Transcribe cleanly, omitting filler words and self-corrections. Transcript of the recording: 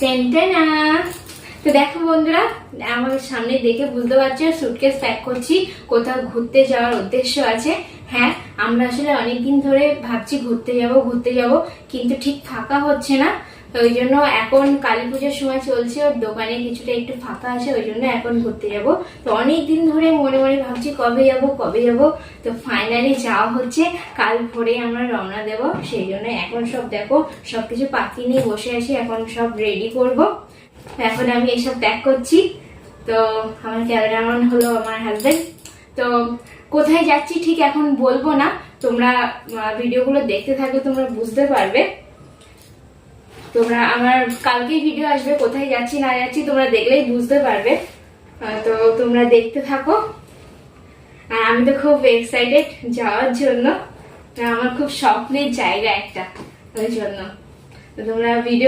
টেনটেনা। তো দেখো বন্ধুরা, আমাদের সামনে দেখে বুঝতে পারছো সুটকেস প্যাক করছি, কোথাও ঘুরতে যাওয়ার উদ্দেশ্য আছে। হ্যাঁ, আমরা আসলে অনেকদিন ধরে ভাবছি ঘুরতে যাব, কিন্তু ঠিক ফাঁকা হচ্ছে না। তো ওই জন্য এখন কালী পুজোর সময় চলছে, ওর দোকানে কিছুটা একটু ফাঁকা আছে, ওই জন্য এখন ঘুরতে যাব। তো অনেকদিন ধরে মনে মনে ভাবছি কবে যাব। তো ফাইনালি যাওয়া হচ্ছে, কাল ভোরে আমরা রওনা দেব। সেই জন্য এখন সব দেখো সবকিছু পাতি নিয়ে বসে আছি, এখন সব রেডি করব। এখন আমি এসব প্যাক করছি। তো আমার ক্যামেরাম্যান হলো আমার হাজবেন্ড। তো কোথায় যাচ্ছি ঠিক এখন বলবো না, তোমরা ভিডিওগুলো দেখতে থাকলে তোমরা বুঝতে পারবে। তোমরা আমার কালকেই ভিডিও আসবে, কোথায় যাচ্ছি না যাচ্ছি তোমরা দেখলেই বুঝতে পারবে। তো তোমরা দেখতে থাকো। আর আমি তো খুব এক্সাইটেড যাওয়ার জন্য, আমার খুব স্বপ্নের জায়গা একটা, ওই জন্য। তো তোমরা ভিডিও